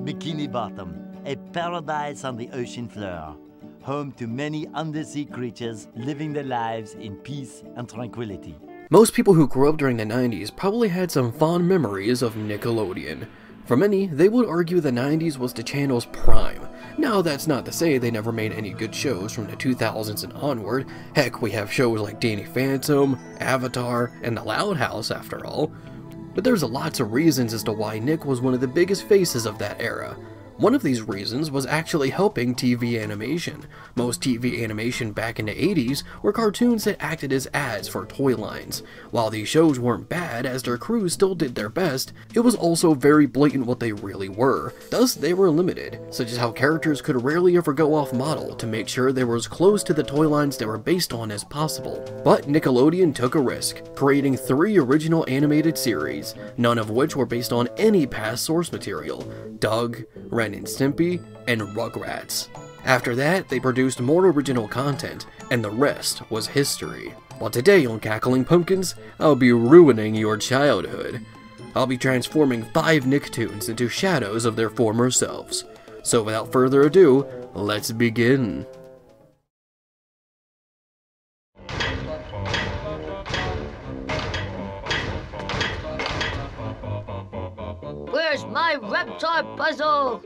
Bikini Bottom, a paradise on the ocean floor, home to many undersea creatures living their lives in peace and tranquility. Most people who grew up during the 90s probably had some fond memories of Nickelodeon. For many, they would argue the 90s was the channel's prime. Now, that's not to say they never made any good shows from the 2000s and onward. Heck, we have shows like Danny Phantom, Avatar, and The Loud House after all. But there's lots of reasons as to why Nick was one of the biggest faces of that era. One of these reasons was actually helping TV animation. Most TV animation back in the 80s were cartoons that acted as ads for toy lines. While these shows weren't bad, as their crews still did their best, it was also very blatant what they really were. Thus, they were limited, such as how characters could rarely ever go off model to make sure they were as close to the toy lines they were based on as possible. But Nickelodeon took a risk, creating 3 original animated series, none of which were based on any past source material: Doug, Ren and Stimpy, and Rugrats. After that, they produced more original content, and the rest was history. Well, today on Cackling Pumpkins, I'll be ruining your childhood. I'll be transforming 5 Nicktoons into shadows of their former selves. So without further ado, let's begin. Where's my Reptar puzzle?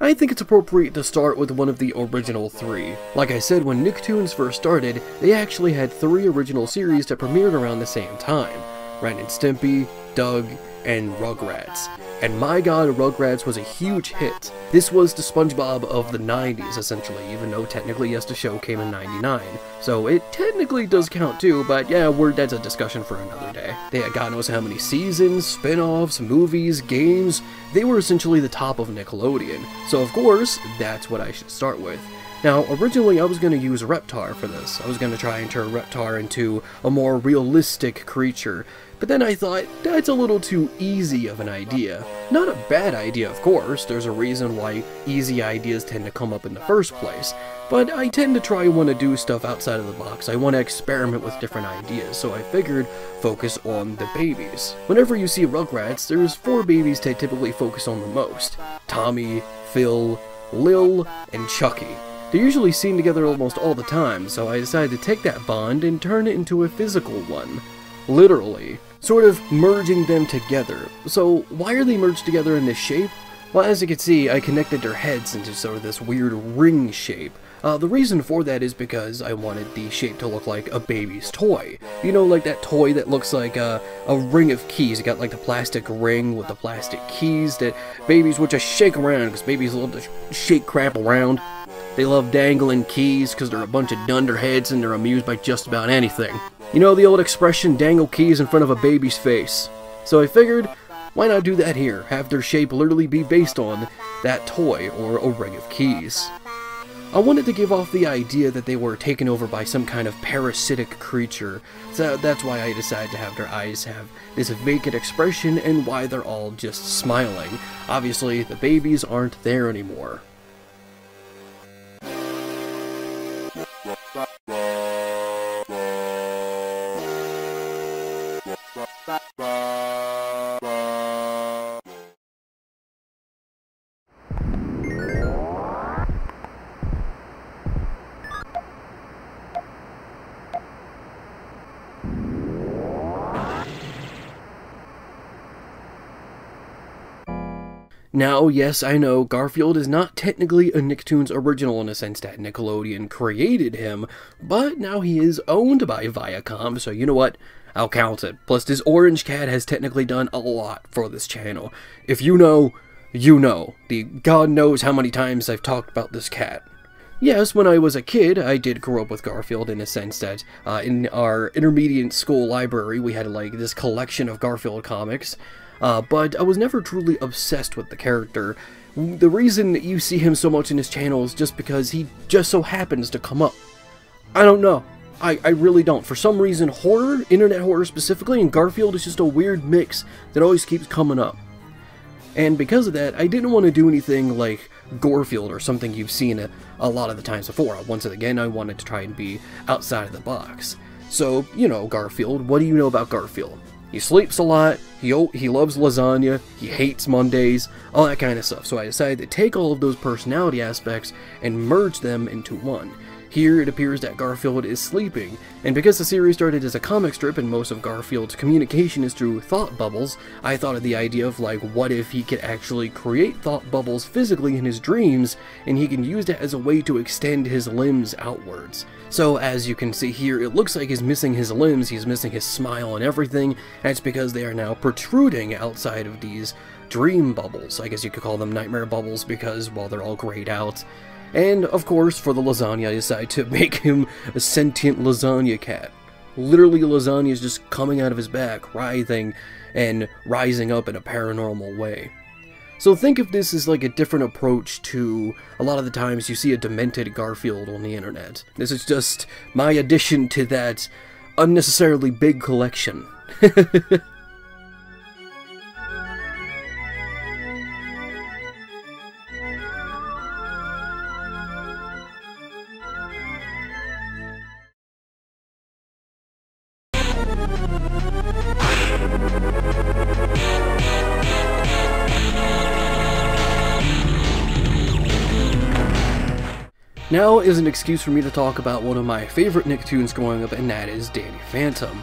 I think it's appropriate to start with one of the original 3. Like I said, when Nicktoons first started, they actually had 3 original series that premiered around the same time: Ren and Stimpy, Doug, and Rugrats. And my god, Rugrats was a huge hit. This was the Spongebob of the 90s, essentially, even though technically, yes, the show came in 99. So it technically does count too, but yeah, that's a discussion for another day. They had God knows how many seasons, spin-offs, movies, games. They were essentially the top of Nickelodeon. So of course, that's what I should start with. Now, originally I was going to use Reptar for this. I was going to try and turn Reptar into a more realistic creature. But then I thought, that's a little too easy of an idea. Not a bad idea, of course. There's a reason why easy ideas tend to come up in the first place. But I tend to try and want to do stuff outside of the box. I want to experiment with different ideas, so I figured focus on the babies. Whenever you see Rugrats, there's 4 babies they typically focus on the most: Tommy, Phil, Lil, and Chucky. They're usually seen together almost all the time, so I decided to take that bond and turn it into a physical one. Literally. Sort of merging them together. So why are they merged together in this shape? Well, as you can see, I connected their heads into sort of this weird ring shape. The reason for that is because I wanted the shape to look like a baby's toy. You know, like that toy that looks like a ring of keys. You got like the plastic ring with the plastic keys that babies would just shake around, because babies love to shake crap around. They love dangling keys because they're a bunch of dunderheads and they're amused by just about anything. You know the old expression, dangle keys in front of a baby's face. So I figured, why not do that here? Have their shape literally be based on that toy or a ring of keys. I wanted to give off the idea that they were taken over by some kind of parasitic creature. So that's why I decided to have their eyes have this vacant expression and why they're all just smiling. Obviously, the babies aren't there anymore. Now, yes, I know, Garfield is not technically a Nicktoons original in the sense that Nickelodeon created him, but now he is owned by Viacom, so you know what? I'll count it. Plus, this orange cat has technically done a lot for this channel. If you know, you know. God knows how many times I've talked about this cat. Yes, when I was a kid, I did grow up with Garfield in a sense that in our intermediate school library, we had like this collection of Garfield comics. But I was never truly obsessed with the character. The reason that you see him so much in his channel is just because he just so happens to come up. I don't know. I really don't. For some reason, horror, internet horror specifically, and Garfield is just a weird mix that always keeps coming up. And because of that, I didn't want to do anything like Garfield or something you've seen a lot of the times before. Once again, I wanted to try and be outside of the box. So, you know, Garfield, what do you know about Garfield? He sleeps a lot, he loves lasagna, he hates Mondays, all that kind of stuff. So I decided to take all of those personality aspects and merge them into one. Here it appears that Garfield is sleeping, and because the series started as a comic strip and most of Garfield's communication is through thought bubbles, I thought of the idea of like, what if he could actually create thought bubbles physically in his dreams, and he can use that as a way to extend his limbs outwards. So as you can see here, it looks like he's missing his limbs, he's missing his smile and everything, and it's because they are now protruding outside of these dream bubbles. I guess you could call them nightmare bubbles because, well, they're all grayed out. And, of course, for the lasagna, I decided to make him a sentient lasagna cat. Literally, lasagna is just coming out of his back, writhing, and rising up in a paranormal way. So think of this as like a different approach to a lot of the times you see a demented Garfield on the internet. This is just my addition to that unnecessarily big collection. Now is an excuse for me to talk about one of my favorite Nicktoons growing up, and that is Danny Phantom.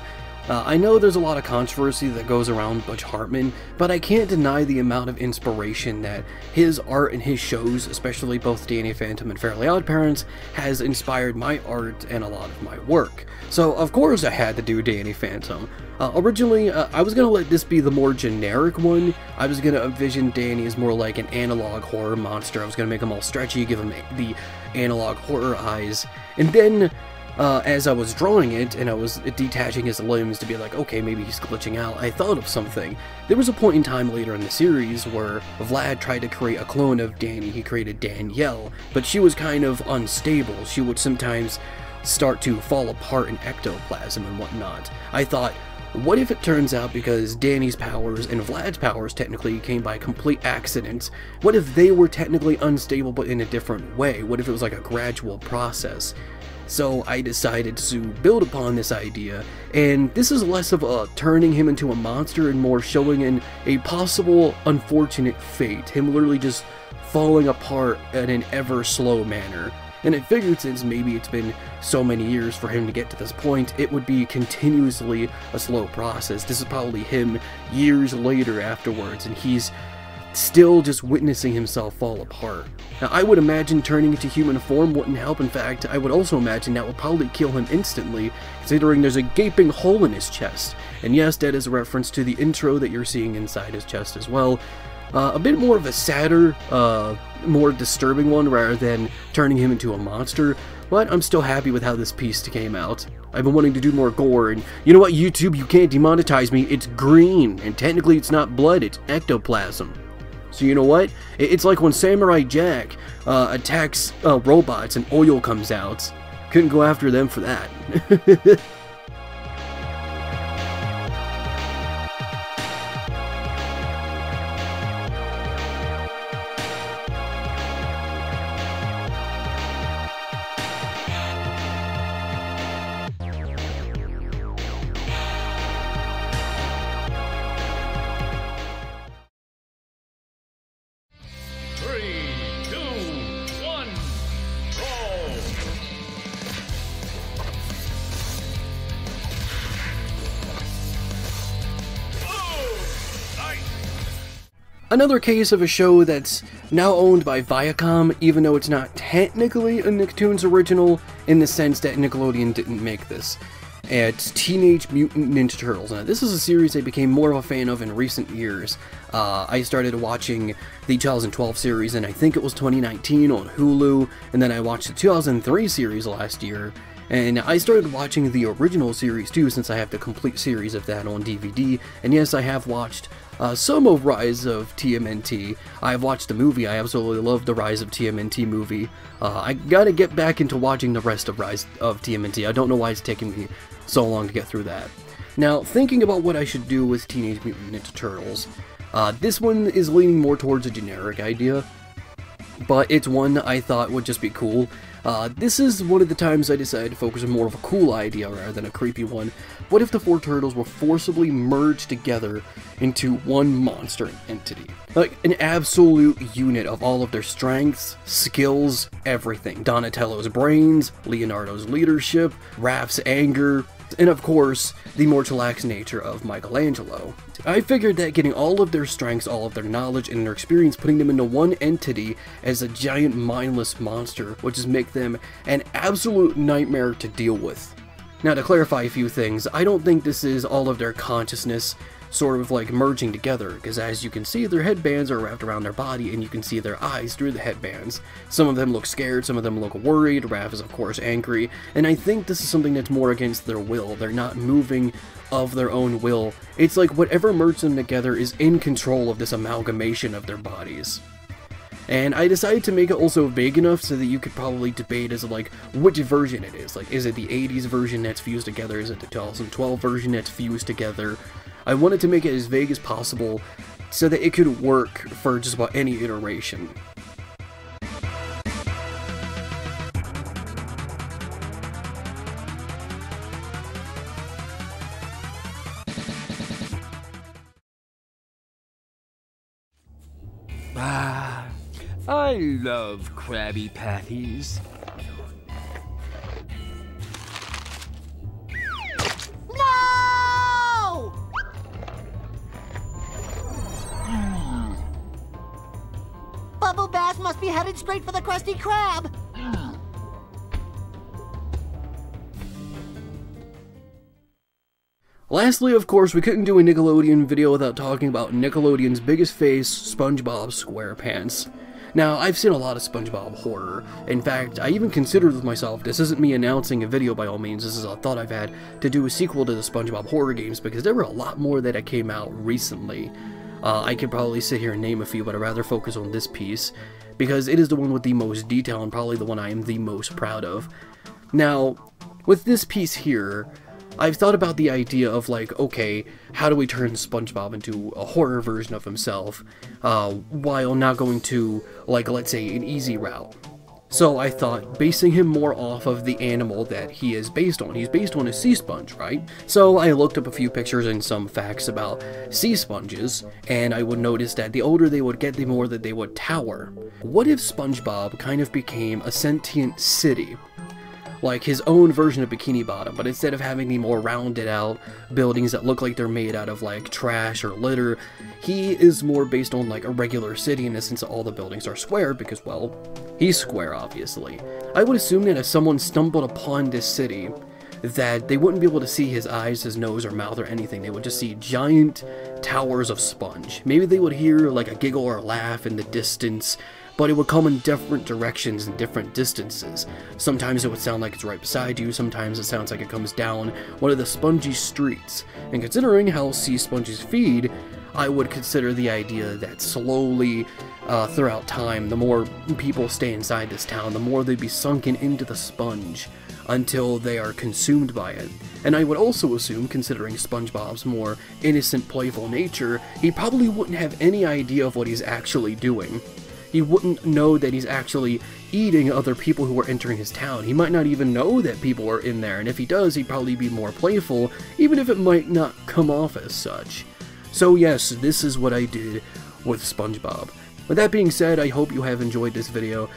I know there's a lot of controversy that goes around Butch Hartman, but I can't deny the amount of inspiration that his art and his shows, especially both Danny Phantom and Fairly OddParents, has inspired my art and a lot of my work. So of course I had to do Danny Phantom. Originally, I was going to let this be the more generic one. I was going to envision Danny as more like an analog horror monster. I was going to make him all stretchy, give him the analog horror eyes, and then as I was drawing it, and I was detaching his limbs to be like, okay, maybe he's glitching out, I thought of something. There was a point in time later in the series where Vlad tried to create a clone of Danny. He created Danielle, but she was kind of unstable. She would sometimes start to fall apart in ectoplasm and whatnot. I thought, what if it turns out because Danny's powers and Vlad's powers technically came by complete accident? What if they were technically unstable but in a different way? What if it was like a gradual process? So I decided to build upon this idea, and this is less of a turning him into a monster and more showing a possible unfortunate fate, him literally just falling apart in an ever slow manner. And I figured since maybe it's been so many years for him to get to this point, it would be continuously a slow process. This is probably him years later afterwards, and he's still just witnessing himself fall apart. Now, I would imagine turning into human form wouldn't help. In fact, I would also imagine that would probably kill him instantly, considering there's a gaping hole in his chest. And yes, that is a reference to the intro that you're seeing inside his chest as well. A bit more of a sadder, more disturbing one rather than turning him into a monster, but I'm still happy with how this piece came out. I've been wanting to do more gore, and you know what, YouTube, you can't demonetize me. It's green, and technically it's not blood, it's ectoplasm. So you know what? It's like when Samurai Jack attacks robots and oil comes out. Couldn't go after them for that. Another case of a show that's now owned by Viacom, even though it's not technically a Nicktoons original, in the sense that Nickelodeon didn't make this. It's Teenage Mutant Ninja Turtles. Now, this is a series I became more of a fan of in recent years. I started watching the 2012 series, and I think it was 2019 on Hulu, and then I watched the 2003 series last year. And I started watching the original series too, since I have the complete series of that on DVD. And yes, I have watched some of Rise of TMNT. I've watched the movie. I absolutely love the Rise of TMNT movie. I gotta get back into watching the rest of Rise of TMNT. I don't know why it's taking me so long to get through that. Now, thinking about what I should do with Teenage Mutant Ninja Turtles, this one is leaning more towards a generic idea. but it's one I thought would just be cool. This is one of the times I decided to focus on more of a cool idea rather than a creepy one. What if the 4 turtles were forcibly merged together into one monster entity? Like, an absolute unit of all of their strengths, skills, everything. Donatello's brains, Leonardo's leadership, Raph's anger, and of course, the more chillax nature of Michelangelo. I figured that getting all of their strengths, all of their knowledge, and their experience, putting them into one entity as a giant mindless monster would just make them an absolute nightmare to deal with. Now, to clarify a few things, I don't think this is all of their consciousness sort of like merging together, because as you can see, their headbands are wrapped around their body and you can see their eyes through the headbands. Some of them look scared, some of them look worried, Raph is of course angry, and I think this is something that's more against their will. They're not moving of their own will. It's like whatever merged them together is in control of this amalgamation of their bodies. And I decided to make it also vague enough so that you could probably debate as like which version it is. Like, is it the 80s version that's fused together? Is it the 2012 version that's fused together? I wanted to make it as vague as possible so that it could work for just about any iteration. I love Krabby Patties. No! Bubble Bath must be headed straight for the Krusty Krab. Lastly, of course, we couldn't do a Nickelodeon video without talking about Nickelodeon's biggest face, SpongeBob SquarePants. Now, I've seen a lot of SpongeBob horror. In fact, I even considered with myself, this isn't me announcing a video by all means, this is a thought I've had, to do a sequel to the SpongeBob horror games, because there were a lot more that came out recently. I could probably sit here and name a few, but I'd rather focus on this piece, because it is the one with the most detail and probably the one I am the most proud of. Now, with this piece here, I've thought about the idea of like, okay, how do we turn SpongeBob into a horror version of himself, while not going to, like, let's say, an easy route. So I thought, basing him more off of the animal that he is based on. He's based on a sea sponge, right? So I looked up a few pictures and some facts about sea sponges, and I would notice that the older they would get, the more that they would tower. What if SpongeBob kind of became a sentient city? Like his own version of Bikini Bottom, but instead of having the more rounded out buildings that look like they're made out of like trash or litter, he is more based on like a regular city in the sense that all the buildings are square because, well, he's square obviously. I would assume that if someone stumbled upon this city, that they wouldn't be able to see his eyes, his nose, or mouth, or anything. They would just see giant towers of sponge. Maybe they would hear like a giggle or a laugh in the distance, but it would come in different directions and different distances. Sometimes it would sound like it's right beside you, sometimes it sounds like it comes down one of the spongy streets. And considering how sea sponges feed, I would consider the idea that slowly, throughout time, the more people stay inside this town, the more they'd be sunken into the sponge until they are consumed by it. And I would also assume, considering SpongeBob's more innocent, playful nature, he probably wouldn't have any idea of what he's actually doing. He wouldn't know that he's actually eating other people who are entering his town. He might not even know that people are in there, and if he does, he'd probably be more playful, even if it might not come off as such. So yes, this is what I did with SpongeBob. With that being said, I hope you have enjoyed this video.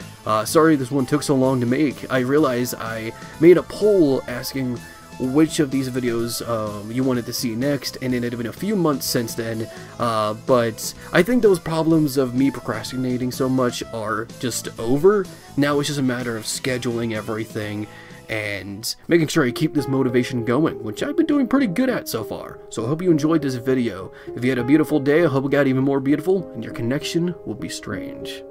Sorry this one took so long to make. I realize I made a poll asking which of these videos you wanted to see next, and it had been a few months since then, but I think those problems of me procrastinating so much are just over. Now it's just a matter of scheduling everything and making sure I keep this motivation going, which I've been doing pretty good at so far. So I hope you enjoyed this video. If you had a beautiful day, I hope it got even more beautiful, and your connection will be strange.